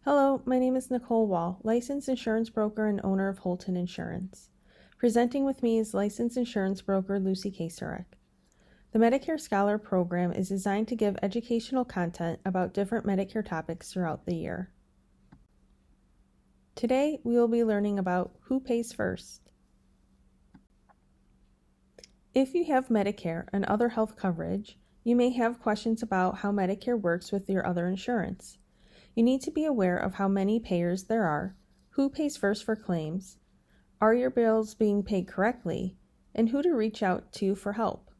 Hello, my name is Nicole Wall, licensed insurance broker and owner of Holton Insurance. Presenting with me is licensed insurance broker Lucy Kasarek. The Medicare Scholar Program is designed to give educational content about different Medicare topics throughout the year. Today, we will be learning about who pays first. If you have Medicare and other health coverage, you may have questions about how Medicare works with your other insurance. You need to be aware of how many payers there are, who pays first for claims, are your bills being paid correctly, and who to reach out to for help.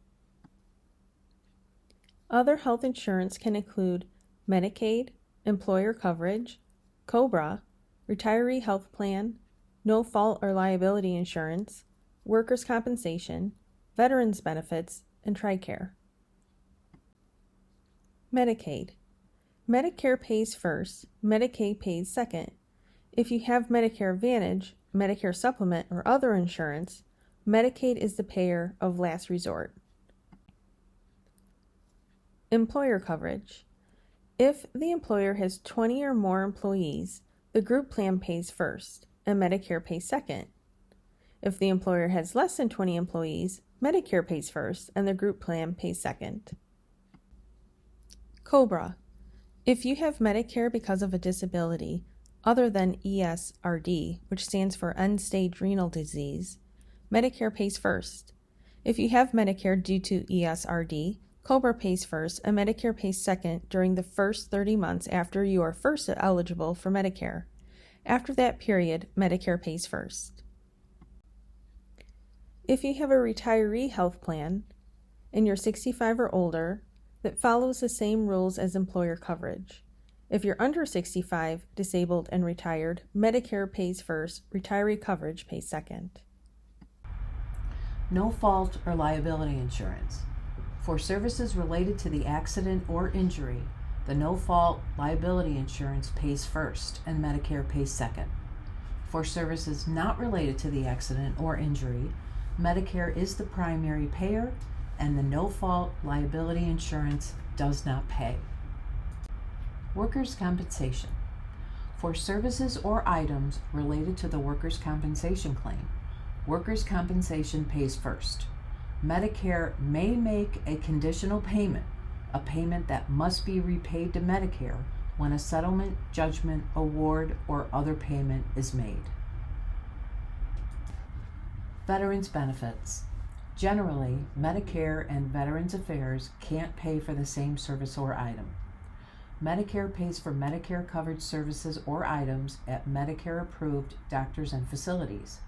Other health insurance can include Medicaid, employer coverage, COBRA, retiree health plan, no-fault or liability insurance, workers' compensation, veterans benefits, and TRICARE. Medicaid. Medicare pays first, Medicaid pays second. If you have Medicare Advantage, Medicare Supplement, or other insurance, Medicaid is the payer of last resort. Employer coverage. If the employer has 20 or more employees, the group plan pays first, and Medicare pays second. If the employer has less than 20 employees, Medicare pays first, and the group plan pays second. COBRA. If you have Medicare because of a disability, other than ESRD, which stands for end-stage renal disease, Medicare pays first. If you have Medicare due to ESRD, COBRA pays first and Medicare pays second during the first 30 months after you are first eligible for Medicare. After that period, Medicare pays first. If you have a retiree health plan and you're 65 or older, that follows the same rules as employer coverage. If you're under 65, disabled, and retired, Medicare pays first, retiree coverage pays second. No fault or liability insurance. For services related to the accident or injury, the no fault liability insurance pays first and Medicare pays second. For services not related to the accident or injury, Medicare is the primary payer and the no-fault liability insurance does not pay. Workers' compensation. For services or items related to the workers' compensation claim, workers' compensation pays first. Medicare may make a conditional payment, a payment that must be repaid to Medicare when a settlement, judgment, award, or other payment is made. Veterans benefits. Generally, Medicare and Veterans Affairs can't pay for the same service or item. Medicare pays for Medicare-covered services or items at Medicare-approved doctors and facilities.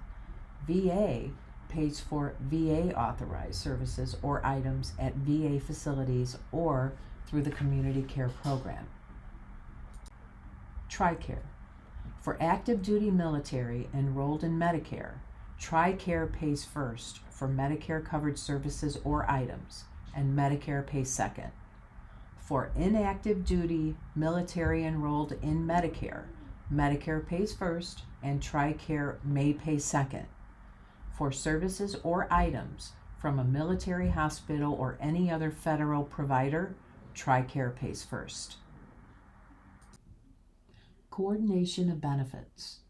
VA pays for VA-authorized services or items at VA facilities or through the Community Care Program. TRICARE. For active duty military enrolled in Medicare, TRICARE pays first for Medicare-covered services or items, and Medicare pays second. For inactive duty military enrolled in Medicare, Medicare pays first, and TRICARE may pay second. For services or items from a military hospital or any other federal provider, TRICARE pays first. Coordination of benefits.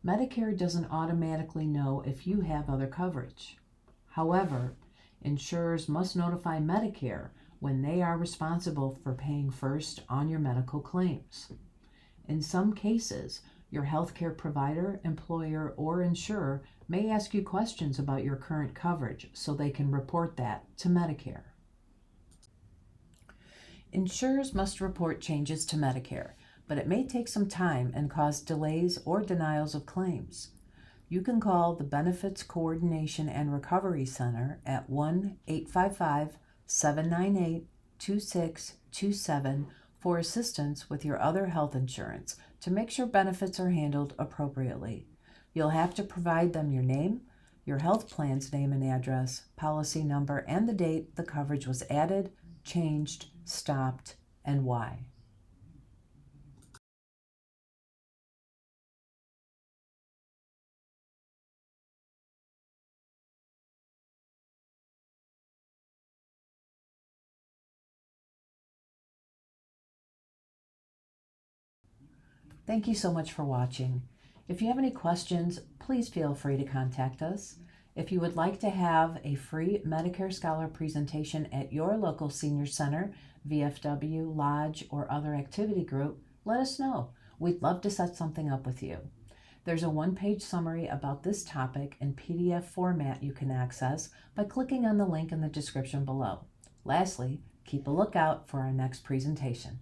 Medicare doesn't automatically know if you have other coverage. However, insurers must notify Medicare when they are responsible for paying first on your medical claims. In some cases, your healthcare provider, employer, or insurer may ask you questions about your current coverage so they can report that to Medicare. Insurers must report changes to Medicare, but it may take some time and cause delays or denials of claims. You can call the Benefits Coordination and Recovery Center at 1-855-798-2627 for assistance with your other health insurance to make sure benefits are handled appropriately. You'll have to provide them your name, your health plan's name and address, policy number, and the date the coverage was added, changed, stopped, and why. Thank you so much for watching. If you have any questions, please feel free to contact us. If you would like to have a free Medicare Scholar presentation at your local senior center, VFW, lodge, or other activity group, let us know. We'd love to set something up with you. There's a one-page summary about this topic in PDF format you can access by clicking on the link in the description below. Lastly, keep a lookout for our next presentation.